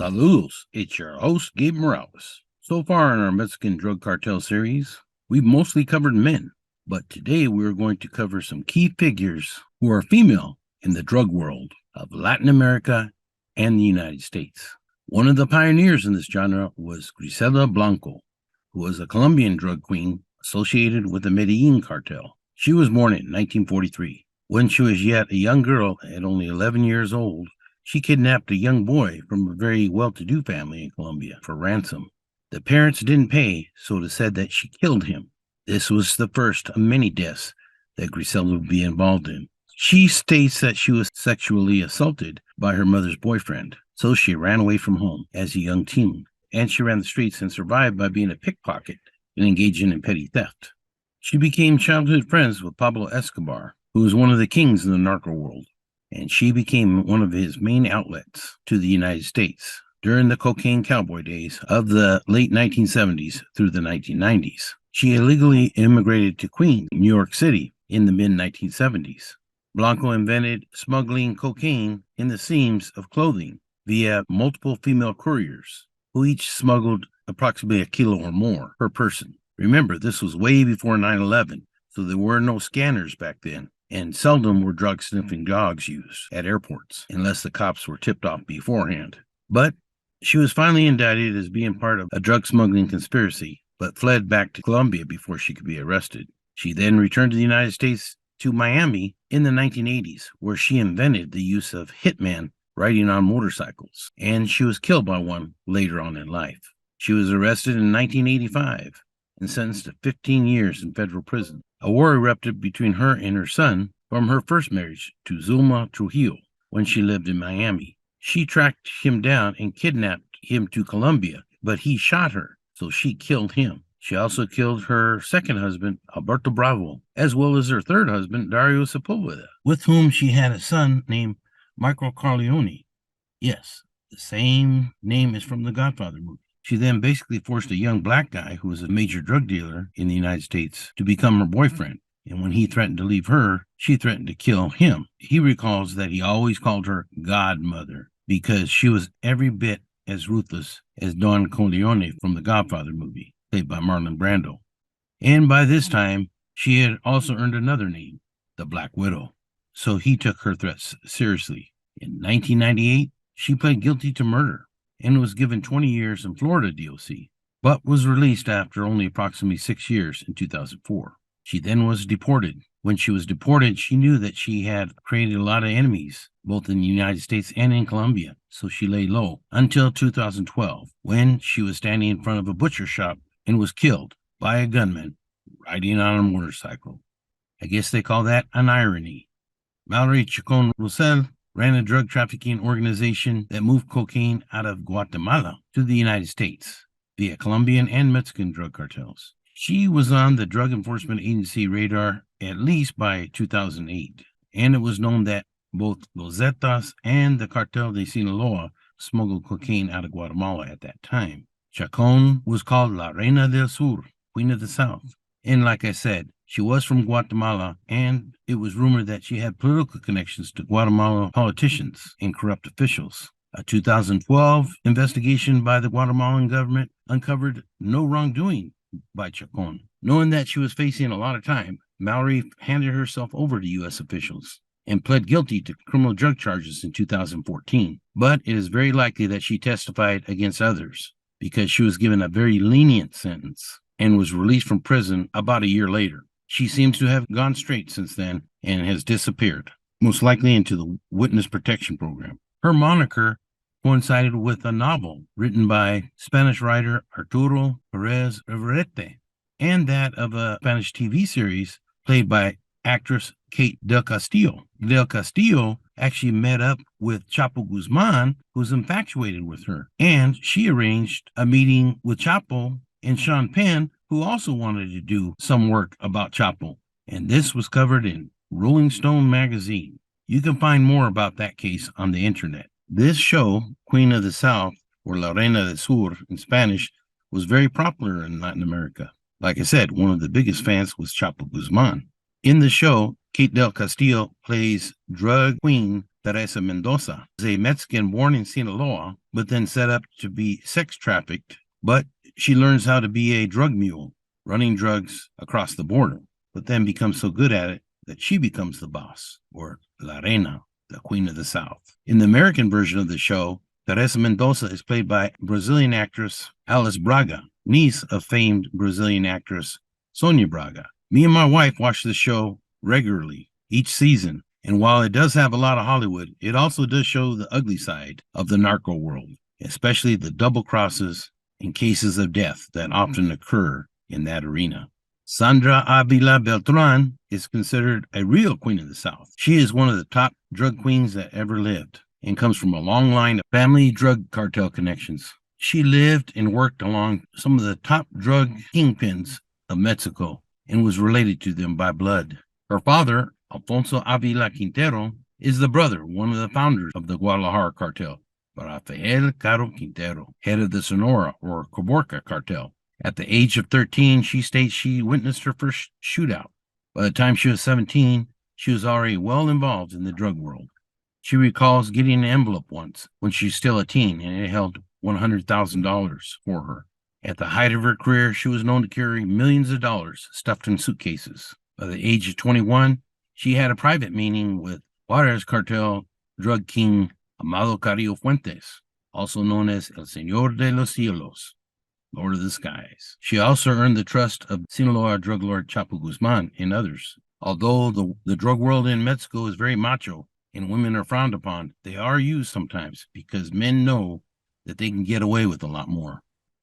Saludos, it's your host, Gabe Morales. So far in our Mexican drug cartel series, we've mostly covered men, but today we're going to cover some key figures who are female in the drug world of Latin America and the United States. One of the pioneers in this genre was Griselda Blanco, who was a Colombian drug queen associated with the Medellin cartel. She was born in 1943. When she was yet a young girl at only 11 years old, she kidnapped a young boy from a very well-to-do family in Colombia for ransom. The parents didn't pay, so it is said that she killed him. This was the first of many deaths that Griselda would be involved in. She states that she was sexually assaulted by her mother's boyfriend, so she ran away from home as a young teen, and she ran the streets and survived by being a pickpocket and engaging in petty theft. She became childhood friends with Pablo Escobar, who was one of the kings in the narco world, and she became one of his main outlets to the United States during the cocaine cowboy days of the late 1970s through the 1990s. She illegally immigrated to Queens, New York City in the mid-1970s. Blanco invented smuggling cocaine in the seams of clothing via multiple female couriers, who each smuggled approximately a kilo or more per person. Remember, this was way before 9/11, so there were no scanners back then, and seldom were drug-sniffing dogs used at airports, unless the cops were tipped off beforehand. But she was finally indicted as being part of a drug smuggling conspiracy, but fled back to Colombia before she could be arrested. She then returned to the United States to Miami in the 1980s, where she invented the use of hitmen riding on motorcycles, and she was killed by one later on in life. She was arrested in 1985 and sentenced to 15 years in federal prison. A war erupted between her and her son from her first marriage to Zulma Trujillo when she lived in Miami. She tracked him down and kidnapped him to Colombia, but he shot her, so she killed him. She also killed her second husband, Alberto Bravo, as well as her third husband, Dario Sepulveda, with whom she had a son named Michael Corleone. Yes, the same name is from the Godfather movie. She then basically forced a young black guy who was a major drug dealer in the United States to become her boyfriend. And when he threatened to leave her, she threatened to kill him. He recalls that he always called her Godmother because she was every bit as ruthless as Don Corleone from the Godfather movie, played by Marlon Brando. And by this time, she had also earned another name, the Black Widow. So he took her threats seriously. In 1998, she pled guilty to murder and was given 20 years in Florida DOC, but was released after only approximately 6 years in 2004. She then was deported. When she was deported, she knew that she had created a lot of enemies, both in the United States and in Colombia, so she lay low until 2012, when she was standing in front of a butcher shop and was killed by a gunman riding on a motorcycle. I guess they call that an irony. Mallory Chacon Roussel ran a drug trafficking organization that moved cocaine out of Guatemala to the United States via Colombian and Mexican drug cartels. She was on the Drug Enforcement Agency radar at least by 2008, and it was known that both Los Zetas and the Cartel de Sinaloa smuggled cocaine out of Guatemala at that time. Chacon was called La Reina del Sur, Queen of the South. And like I said, she was from Guatemala, and it was rumored that she had political connections to Guatemalan politicians and corrupt officials. A 2012 investigation by the Guatemalan government uncovered no wrongdoing by Chacon. Knowing that she was facing a lot of time, Mallory handed herself over to U.S. officials and pled guilty to criminal drug charges in 2014. But it is very likely that she testified against others because she was given a very lenient sentence and was released from prison about a year later. She seems to have gone straight since then and has disappeared, most likely into the Witness Protection Program. Her moniker coincided with a novel written by Spanish writer Arturo Pérez Reverte and that of a Spanish TV series played by actress Kate Del Castillo. Del Castillo actually met up with Chapo Guzman, who's infatuated with her, and she arranged a meeting with Chapo and Sean Penn, who also wanted to do some work about Chapo. And this was covered in Rolling Stone magazine. You can find more about that case on the internet. This show, Queen of the South, or La Reina del Sur in Spanish, was very popular in Latin America. Like I said, one of the biggest fans was Chapo Guzman. In the show, Kate Del Castillo plays drug queen Teresa Mendoza is a Mexican born in Sinaloa, but then set up to be sex trafficked. But she learns how to be a drug mule, running drugs across the border, but then becomes so good at it that she becomes the boss, or La Reina, the Queen of the South. In the American version of the show, Teresa Mendoza is played by Brazilian actress Alice Braga, niece of famed Brazilian actress Sonia Braga. Me and my wife watch the show regularly, each season, and while it does have a lot of Hollywood, it also does show the ugly side of the narco world, especially the double crosses and cases of death that often occur in that arena. Sandra Avila Beltran is considered a real queen of the South. She is one of the top drug queens that ever lived and comes from a long line of family drug cartel connections. She lived and worked along some of the top drug kingpins of Mexico and was related to them by blood. Her father, Alfonso Avila Quintero, is the brother, one of the founders of the Guadalajara cartel, Rafael Caro Quintero, head of the Sonora or Caborca cartel. At the age of 13, she states she witnessed her first shootout. By the time she was 17, she was already well involved in the drug world. She recalls getting an envelope once when she was still a teen, and it held $100,000 for her. At the height of her career, she was known to carry millions of dollars stuffed in suitcases. By the age of 21, she had a private meeting with Juarez cartel drug king Amado Carrillo Fuentes, also known as El Señor de los Cielos, Lord of the Skies. She also earned the trust of Sinaloa drug lord Chapo Guzman and others. Although the drug world in Mexico is very macho and women are frowned upon, they are used sometimes because men know that they can get away with a lot more.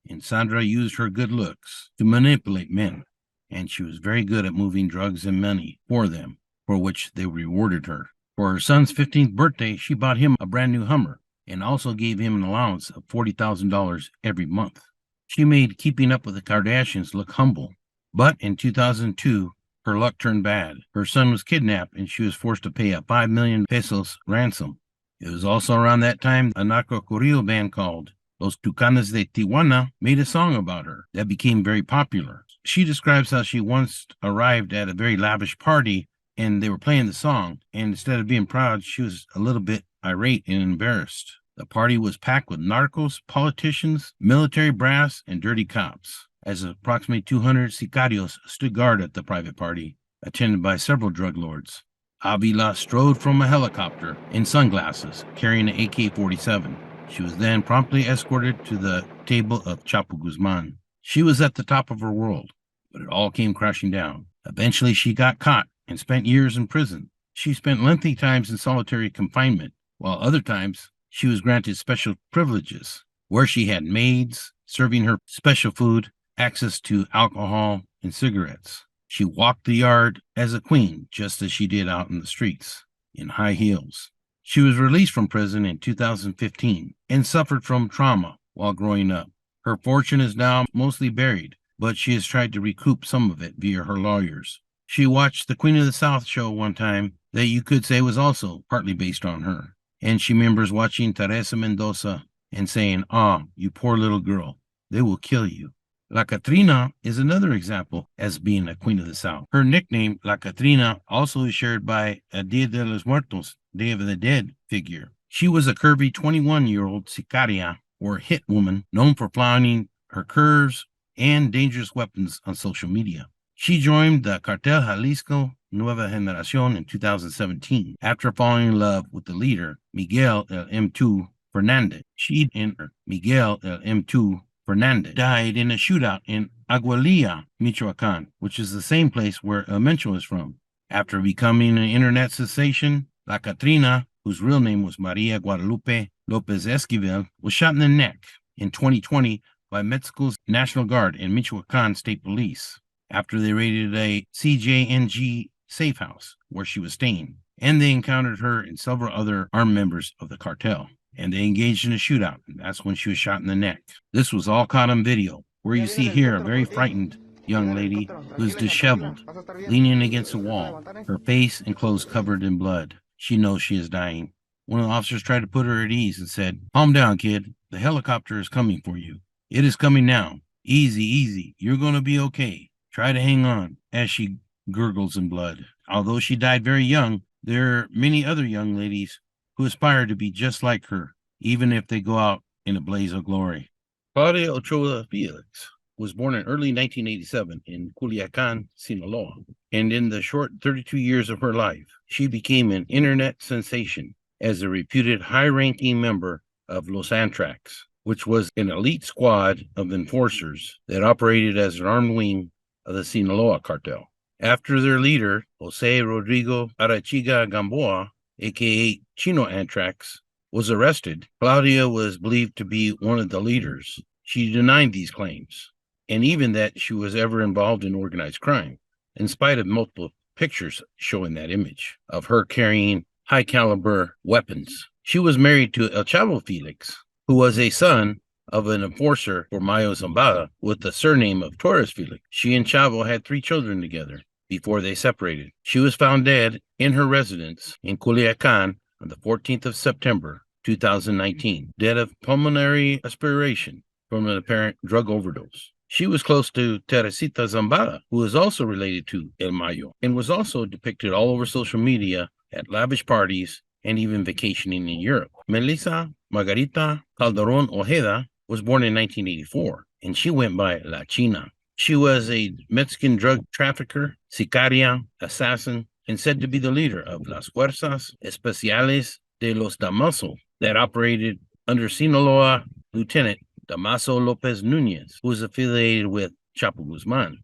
And Sandra used her good looks to manipulate men, and she was very good at moving drugs and money for them, for which they rewarded her. For her son's 15th birthday, she bought him a brand new Hummer and also gave him an allowance of $40,000 every month. She made keeping up with the Kardashians look humble, but in 2002, her luck turned bad. Her son was kidnapped and she was forced to pay a 5 million pesos ransom. It was also around that time a narco corrido band called Los Tucanes de Tijuana made a song about her that became very popular. She describes how she once arrived at a very lavish party and they were playing the song, and instead of being proud, she was a little bit irate and embarrassed. The party was packed with narcos, politicians, military brass, and dirty cops, as approximately 200 sicarios stood guard at the private party, attended by several drug lords. Avila strode from a helicopter in sunglasses, carrying an AK-47. She was then promptly escorted to the table of Chapo Guzman. She was at the top of her world, but it all came crashing down. Eventually, she got caught and spent years in prison. She spent lengthy times in solitary confinement, while other times she was granted special privileges, where she had maids serving her special food, access to alcohol and cigarettes. She walked the yard as a queen, just as she did out in the streets, in high heels. She was released from prison in 2015 and suffered from trauma while growing up. Her fortune is now mostly buried, but she has tried to recoup some of it via her lawyers. She watched the Queen of the South show one time that you could say was also partly based on her. And she remembers watching Teresa Mendoza and saying, "Ah, you poor little girl, they will kill you." La Catrina is another example as being a Queen of the South. Her nickname, La Catrina, also is shared by a Dia de los Muertos, Day of the Dead figure. She was a curvy 21-year-old sicaria, or hit woman, known for flaunting her curves and dangerous weapons on social media. She joined the Cartel Jalisco Nueva Generación in 2017 after falling in love with the leader, Miguel El M2 Fernandez. She and Miguel El M2 Fernandez died in a shootout in Aguililla, Michoacan, which is the same place where El Mencho is from. After becoming an internet sensation, La Catrina, whose real name was Maria Guadalupe Lopez Esquivel, was shot in the neck in 2020 by Mexico's National Guard and Michoacan State Police after they raided a CJNG safe house where she was staying, and they encountered her and several other armed members of the cartel, and they engaged in a shootout, and that's when she was shot in the neck. This was all caught on video, where you see here a very frightened young lady who's disheveled, leaning against a wall, her face and clothes covered in blood. She knows she is dying. One of the officers tried to put her at ease and said, "Calm down, kid. The helicopter is coming for you. It is coming now. Easy, easy. You're going to be okay. Try to hang on," as she gurgles in blood. Although she died very young, there are many other young ladies who aspire to be just like her, even if they go out in a blaze of glory. Claudia Ochoa Felix was born in early 1987 in Culiacan, Sinaloa, and in the short 32 years of her life, she became an internet sensation as a reputed high-ranking member of Los Antrax, which was an elite squad of enforcers that operated as an armed wing of the Sinaloa cartel. After their leader, Jose Rodrigo Arachiga Gamboa, aka Chino Antrax, was arrested, Claudia was believed to be one of the leaders. She denied these claims, and even that she was ever involved in organized crime, in spite of multiple pictures showing that image of her carrying high-caliber weapons. She was married to El Chavo Felix, who was a son of an enforcer for Mayo Zambada with the surname of Torres Felix. She and Chavo had 3 children together before they separated. She was found dead in her residence in Culiacan on the 14th of September, 2019, dead of pulmonary aspiration from an apparent drug overdose. She was close to Teresita Zambada, who is also related to El Mayo, and was also depicted all over social media at lavish parties and even vacationing in Europe. Melissa Margarita Calderon Ojeda was born in 1984, and she went by La China. She was a Mexican drug trafficker, sicaria, assassin, and said to be the leader of Las Fuerzas Especiales de los Damaso that operated under Sinaloa Lieutenant Damaso Lopez Nunez, who was affiliated with Chapo Guzman.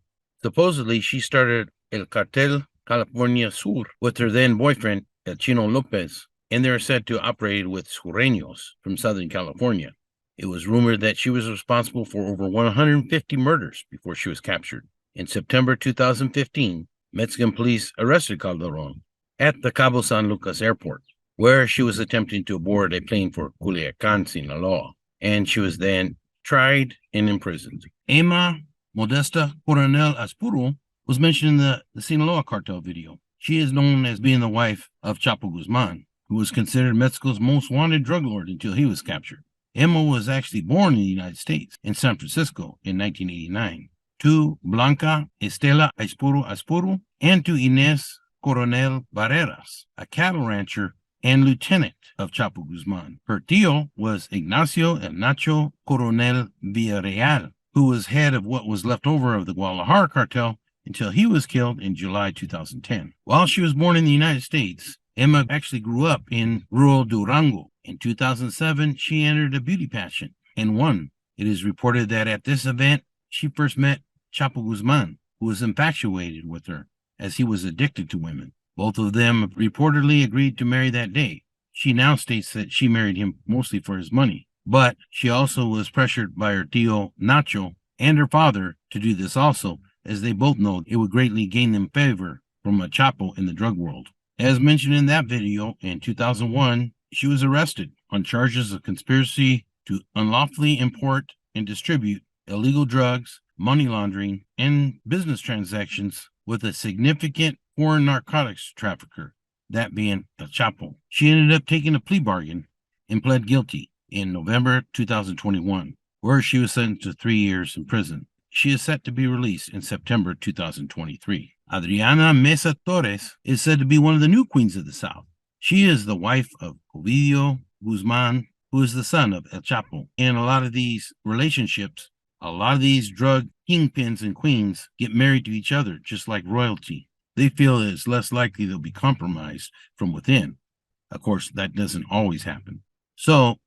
Supposedly, she started El Cartel California Sur with her then boyfriend, El Chino Lopez, and they are said to operate with Sureños from Southern California. It was rumored that she was responsible for over 150 murders before she was captured. In September 2015, Mexican police arrested Calderon at the Cabo San Lucas airport, where she was attempting to board a plane for Culiacan, Sinaloa, and she was then tried and imprisoned. Emma Modesta Coronel Aspuro was mentioned in the Sinaloa cartel video. She is known as being the wife of Chapo Guzman, who was considered Mexico's most wanted drug lord until he was captured. Emma was actually born in the United States, in San Francisco, in 1989, to Blanca Estela Aspuro and to Inés Coronel Barreras, a cattle rancher and lieutenant of Chapo Guzman. Her tío was Ignacio El Nacho Coronel Villarreal, who was head of what was left over of the Guadalajara cartel until he was killed in July 2010. While she was born in the United States, Emma actually grew up in rural Durango. In 2007, she entered a beauty pageant and won. It is reported that at this event, she first met Chapo Guzman, who was infatuated with her as he was addicted to women. Both of them reportedly agreed to marry that day. She now states that she married him mostly for his money, but she also was pressured by her tío Nacho and her father to do this also, as they both know it would greatly gain them favor from a Chapo in the drug world. As mentioned in that video, in 2001, she was arrested on charges of conspiracy to unlawfully import and distribute illegal drugs, money laundering, and business transactions with a significant foreign narcotics trafficker, that being El Chapo. She ended up taking a plea bargain and pled guilty in November 2021, where she was sentenced to 3 years in prison. She is set to be released in September 2023. Adriana Mesa Torres is said to be one of the new queens of the South. She is the wife of Ovidio Guzman, who is the son of El Chapo. In a lot of these relationships, a lot of these drug kingpins and queens get married to each other, just like royalty. They feel it's less likely they'll be compromised from within. Of course, that doesn't always happen. So,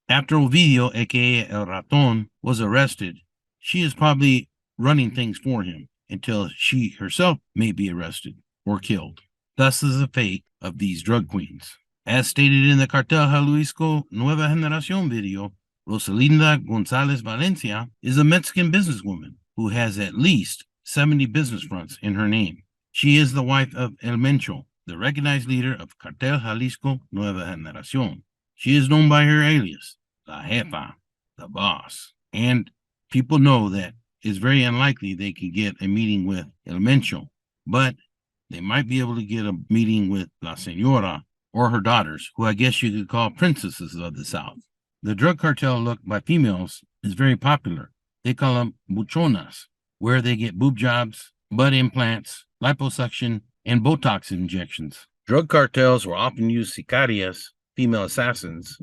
after Ovidio, aka El Raton, was arrested, she is probably running things for him until she herself may be arrested or killed. Thus is the fate of these drug queens. As stated in the Cartel Jalisco Nueva Generación video, Rosalinda Gonzalez Valencia is a Mexican businesswoman who has at least 70 business fronts in her name. She is the wife of El Mencho, the recognized leader of Cartel Jalisco Nueva Generación. She is known by her alias, La Jefa, the boss. And people know that it's very unlikely they can get a meeting with El Mencho, but they might be able to get a meeting with La Señora or her daughters, who I guess you could call princesses of the South. The drug cartel look by females is very popular. They call them buchonas, where they get boob jobs, butt implants, liposuction, and Botox injections. Drug cartels will often use sicarias female assassins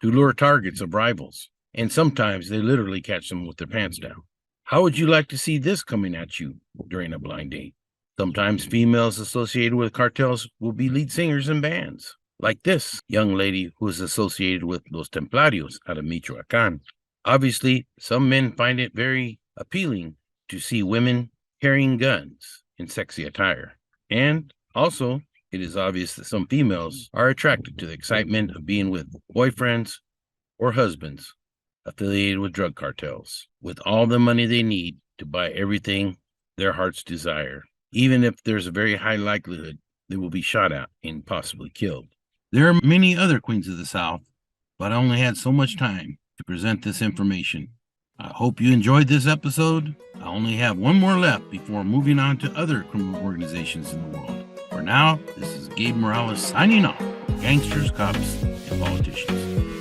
to lure targets of rivals, and sometimes they literally catch them with their pants down. How would you like to see this coming at you during a blind date? Sometimes females associated with cartels will be lead singers in bands, like this young lady who is associated with Los Templarios out of Michoacan. Obviously, some men find it very appealing to see women carrying guns in sexy attire. And also, it is obvious that some females are attracted to the excitement of being with boyfriends or husbands affiliated with drug cartels, with all the money they need to buy everything their hearts desire, even if there's a very high likelihood they will be shot at and possibly killed. There are many other queens of the South, but I only had so much time to present this information. I hope you enjoyed this episode. I only have one more left before moving on to other criminal organizations in the world. For now, this is Gabe Morales signing off. Gangsters, cops, and politicians.